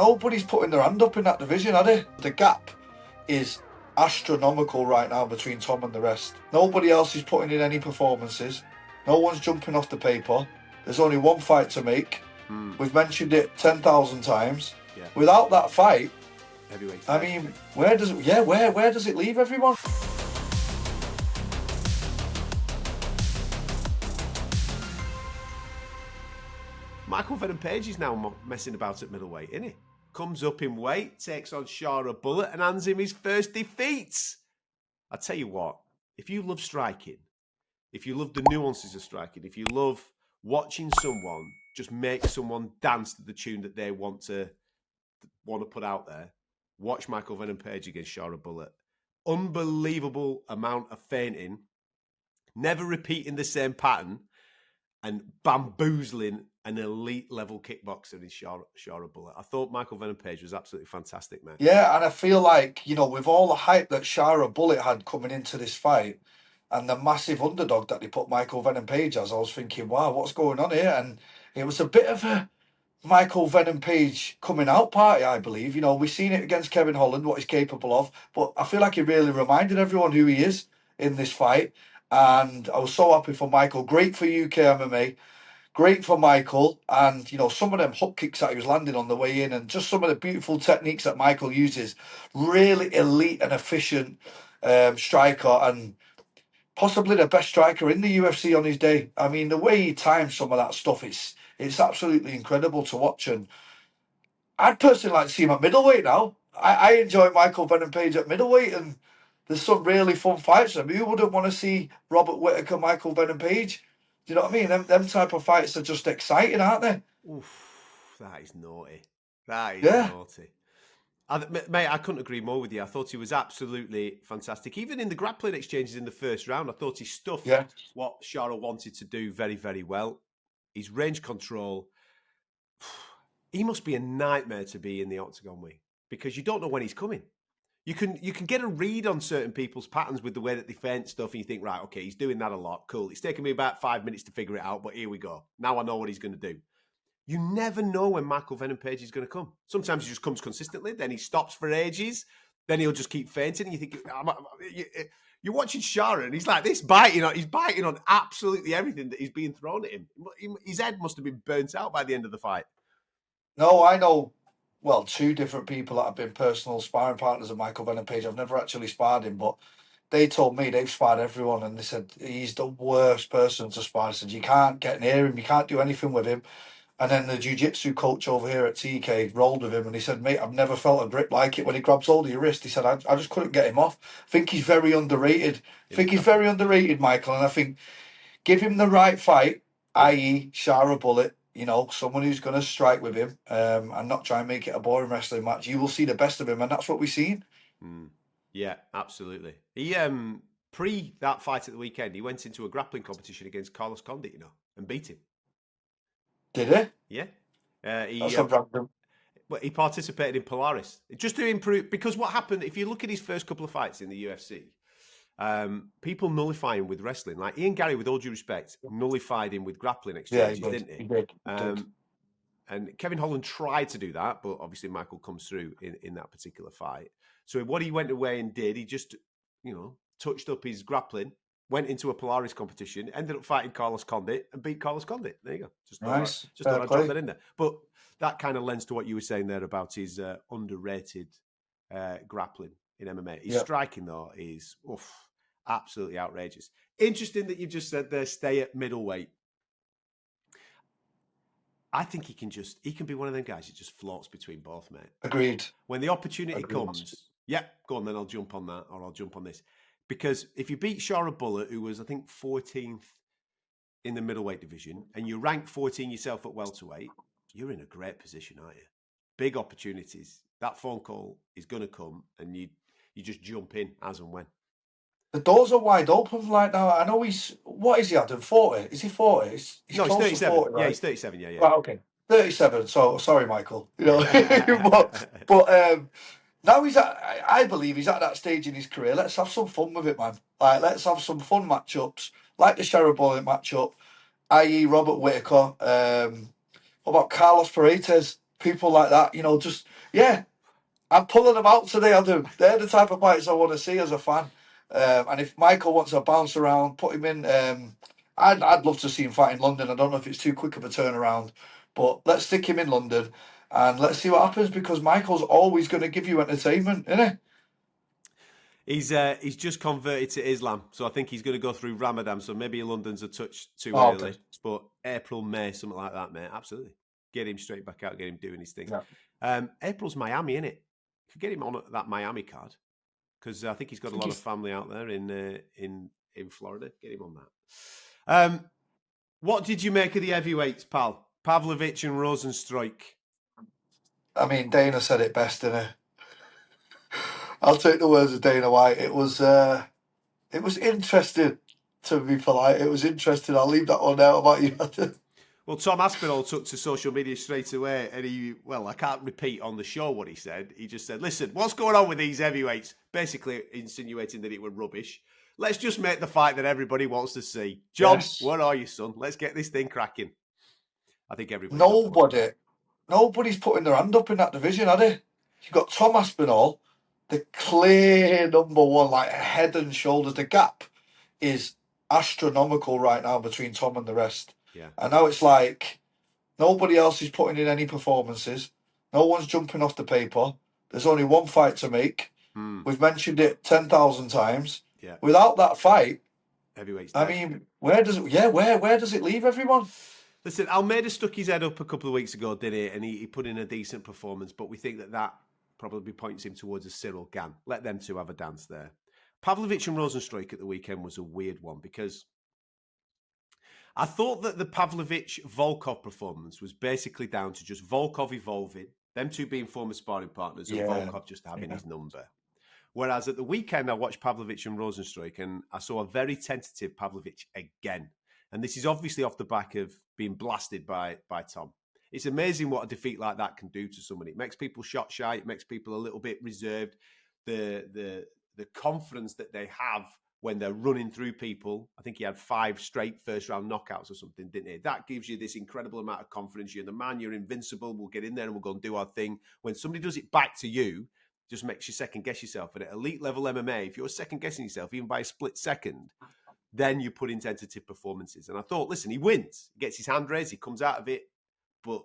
Nobody's putting their hand up in that division, are they? The gap is astronomical right now between Tom and the rest. Nobody else is putting in any performances. No one's jumping off the paper. There's only one fight to make. We've mentioned it 10,000 times. Yeah. Without that fight, Heavyweight. I mean, where does it leave everyone? Michael Venom Page is now messing about at middleweight, isn't he? Comes up in weight, takes on Shara Bullet and hands him his first defeat. I tell you what, if you love striking, if you love the nuances of striking, if you love watching someone just make someone dance to the tune that they want to put out there, watch Michael Venom Page against Shara Bullet. Unbelievable amount of feinting, never repeating the same pattern, and bamboozling an elite level kickboxer in Shara Bullet. I thought Michael Venom Page was absolutely fantastic, mate. Yeah, and I feel like, with all the hype that Shara Bullet had coming into this fight and the massive underdog that they put Michael Venom Page as, I was thinking, wow, what's going on here? And it was a bit of a Michael Venom Page coming out party, I believe. We've seen it against Kevin Holland, what he's capable of, but I feel like he really reminded everyone who he is in this fight. And I was so happy for Michael. Great for UK MMA. Great for Michael. And, some of them hook kicks that he was landing on the way in and just some of the beautiful techniques that Michael uses. Really elite and efficient striker, and possibly the best striker in the UFC on his day. I mean, the way he times some of that stuff, it's absolutely incredible to watch. And I'd personally like to see him at middleweight now. I enjoy Michael Venom Page at middleweight, and there's some really fun fights. I mean, who wouldn't want to see Robert Whittaker, Michael Venom Page? Do you know what I mean? Them type of fights are just exciting, aren't they? Oof, that is naughty. That is naughty. Mate, I couldn't agree more with you. I thought he was absolutely fantastic. Even in the grappling exchanges in the first round, I thought he stuffed what Shara wanted to do very, very well. His range control, he must be a nightmare to be in the octagon with, because you don't know when he's coming. You can get a read on certain people's patterns with the way that they feint stuff, and you think, right, okay, he's doing that a lot. Cool. It's taken me about 5 minutes to figure it out, but here we go. Now I know what he's going to do. You never know when Michael Venom Page is going to come. Sometimes he just comes consistently, then he stops for ages, then he'll just keep feinting, and you think, you're watching Shara, and he's like this, he's biting on absolutely everything that is being thrown at him. His head must have been burnt out by the end of the fight. No, I know, two different people that have been personal sparring partners of Michael Venom Page. I've never actually sparred him, but they told me they've sparred everyone, and they said he's the worst person to spar. They said you can't get near him, you can't do anything with him. And then the jiu-jitsu coach over here at TK rolled with him, and he said, mate, I've never felt a grip like it when he grabs hold of your wrist. He said, I just couldn't get him off. I think he's very underrated. Michael, and I think give him the right fight, i.e. Shara Bullet, someone who's going to strike with him and not try and make it a boring wrestling match. You will see the best of him, and that's what we've seen. Yeah, absolutely. He, pre that fight at the weekend, he went into a grappling competition against Carlos Condit, and beat him. Did he? Yeah. He participated in Polaris just to improve, because what happened, if you look at his first couple of fights in the UFC, people nullify him with wrestling. Like Ian Gary, with all due respect, nullified him with grappling exchanges, didn't he? He did. And Kevin Holland tried to do that, but obviously Michael comes through in that particular fight. So what he went away and did, he just, touched up his grappling, went into a Polaris competition, ended up fighting Carlos Condit and beat Carlos Condit. There you go. Just thought I'd drop that in there. But that kind of lends to what you were saying there about his underrated grappling in MMA. His striking, though, is absolutely outrageous. Interesting that you just said there, stay at middleweight. I think he can be one of them guys that just floats between both, mate. Agreed. When the opportunity comes, go on, then I'll jump on that, or I'll jump on this. Because if you beat Shara Bullet, who was, I think, 14th in the middleweight division, and you rank 14 yourself at welterweight, you're in a great position, aren't you? Big opportunities. That phone call is going to come, and you just jump in as and when. The doors are wide open right now. I know what is he, Adam? 40? Is he 40? He's 37. 40, right? Yeah, he's 37, yeah. Right, okay. 37, so sorry, Michael. But now I believe he's at that stage in his career. Let's have some fun with it, man. Like, let's have some fun matchups, like the Shara Bullet matchup, i.e. Robert Whittaker. What about Carlos Paredes? people like that, just, yeah, I'm pulling them out today. I do. They're the type of fights I want to see as a fan. And if Michael wants to bounce around, put him in. I'd love to see him fight in London. I don't know if it's too quick of a turnaround, but let's stick him in London and let's see what happens, because Michael's always going to give you entertainment, isn't he? He's just converted to Islam, so I think he's going to go through Ramadan. So maybe London's a touch too early, okay. but April, May, something like that, mate. Absolutely, get him straight back out, get him doing his thing. Yeah. April's Miami, innit? Could get him on that Miami card, because I think he's got a lot of family out there in Florida. Get him on that. What did you make of the heavyweights, pal? Pavlovich and Rosenstruik. I mean, Dana said it best, didn't he? I'll take the words of Dana White. It was interesting, to be polite. It was interesting. I'll leave that one out about you. Well, Tom Aspinall took to social media straight away, and I can't repeat on the show what he said. He just said, listen, what's going on with these heavyweights? Basically insinuating that it were rubbish. Let's just make the fight that everybody wants to see. Jon, yes. Where are you, son? Let's get this thing cracking. I think nobody's putting their hand up in that division, are they? You've got Tom Aspinall, the clear number one, like head and shoulders. The gap is astronomical right now between Tom and the rest. Yeah. And now it's like nobody else is putting in any performances. No one's jumping off the paper. There's only one fight to make. We've mentioned it 10,000 times. Yeah. Without that fight, heavyweights. I mean, where does it leave everyone? Listen, Almeida stuck his head up a couple of weeks ago, didn't he? And he put in a decent performance, but we think that probably points him towards a Cyril Gann. Let them two have a dance there. Pavlovich and Rosenstruik at the weekend was a weird one, because I thought that the Pavlovich-Volkov performance was basically down to just Volkov evolving, them two being former sparring partners, and Volkov just having his number. Whereas at the weekend, I watched Pavlovich and Rosenstruik, and I saw a very tentative Pavlovich again. And this is obviously off the back of being blasted by Tom. It's amazing what a defeat like that can do to somebody. It makes people shot shy. It makes people a little bit reserved. The confidence that they have when they're running through people. I think he had 5 straight first-round knockouts or something, didn't he? That gives you this incredible amount of confidence. You're the man. You're invincible. We'll get in there and we'll go and do our thing. When somebody does it back to you, just makes you second-guess yourself. And at elite-level MMA, if you're second-guessing yourself, even by a split second, then you put in tentative performances. And I thought, listen, he wins. He gets his hand raised. He comes out of it. But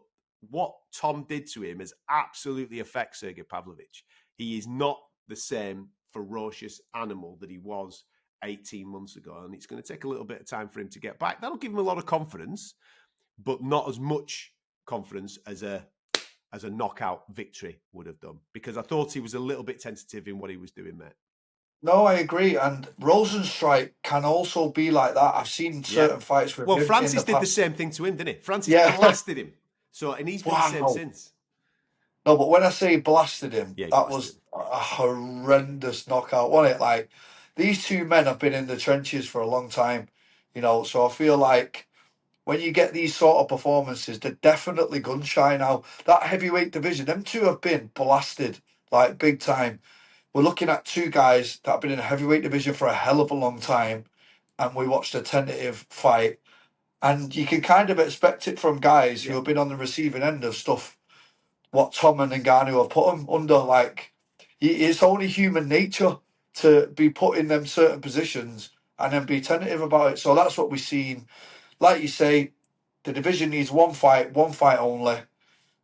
what Tom did to him has absolutely affected Sergey Pavlovich. He is not the same ferocious animal that he was 18 months ago. And it's going to take a little bit of time for him to get back. That'll give him a lot of confidence, but not as much confidence as a knockout victory would have done. Because I thought he was a little bit tentative in what he was doing, mate. No, I agree. And Rosenstruik can also be like that. I've seen certain fights with him. Well, Francis did the same thing to him, didn't he? Francis blasted him. And he's been the same since. No, but when I say blasted him, that was a horrendous knockout, wasn't it? Like, these two men have been in the trenches for a long time, so I feel like when you get these sort of performances, they're definitely gun shy now. That heavyweight division, them two have been blasted, like, big time. We're looking at two guys that have been in a heavyweight division for a hell of a long time, and we watched a tentative fight. And you can kind of expect it from guys who have been on the receiving end of stuff, what Tom and Ngannou have put them under. Like, it's only human nature to be put in them certain positions and then be tentative about it. So that's what we've seen. Like you say, the division needs one fight only.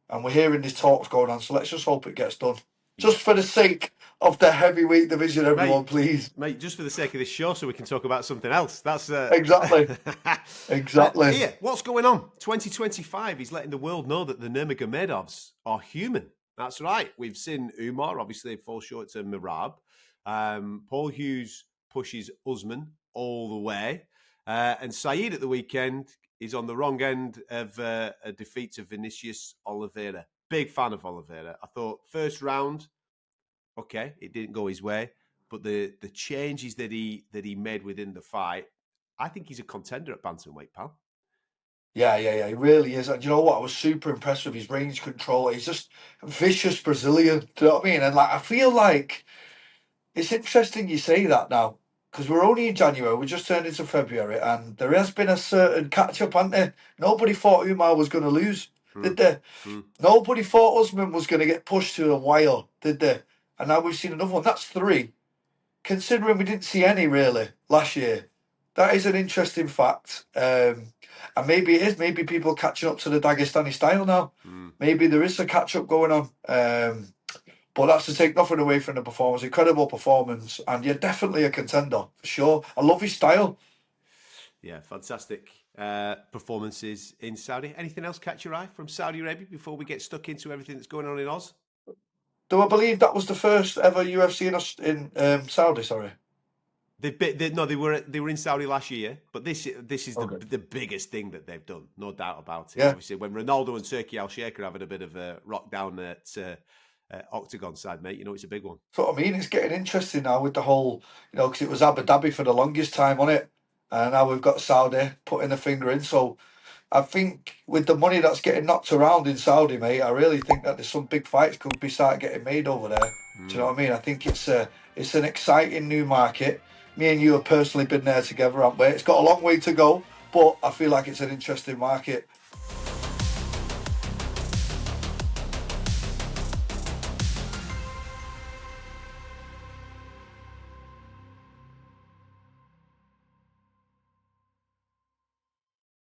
And we're hearing these talks going on, so let's just hope it gets done. Just for the sake of the heavyweight division, everyone, please. Mate, just for the sake of this show, so we can talk about something else. That's Exactly. Exactly. Here, what's going on? 2025, he's letting the world know that the Nurmagomedovs are human. That's right. We've seen Umar, obviously, fall short to Merab. Paul Hughes pushes Usman all the way. And Saeed at the weekend is on the wrong end of a defeat to Vinicius Oliveira. Big fan of Oliveira. I thought first round, okay, it didn't go his way, but the changes that he made within the fight, I think he's a contender at bantamweight, pal. Yeah, he really is. And you know what? I was super impressed with his range control. He's just vicious Brazilian. Do you know what I mean? And I feel like it's interesting you say that now, because we're only in January. We just turned into February, and there has been a certain catch up, hasn't there? Nobody thought Umar was going to lose. did they? Nobody thought Usman was going to get pushed to a wire, did they? And now we've seen another one. That's 3. Considering we didn't see any really last year. That is an interesting fact. And maybe it is. Maybe people are catching up to the Dagestani style now. Maybe there is a catch-up going on. But that's to take nothing away from the performance. Incredible performance. And you're definitely a contender, for sure. I love his style. Yeah, fantastic performances in Saudi. Anything else catch your eye from Saudi Arabia before we get stuck into everything that's going on in Oz? Do I believe that was the first ever UFC in Saudi? Sorry. They were in Saudi last year, but this is the biggest thing that they've done, no doubt about it. Yeah. Obviously, when Ronaldo and Turki Al-Sheikh are having a bit of a rock down at Octagon side, mate, it's a big one. That's what I mean. It's getting interesting now with the whole, because it was Abu Dhabi for the longest time on it, and now we've got Saudi putting the finger in. So I think with the money that's getting knocked around in Saudi, mate, I really think that there's some big fights could be starting getting made over there. Do you know what I mean? I think it's an exciting new market. Me and you have personally been there together, haven't we? It's got a long way to go, but I feel like it's an interesting market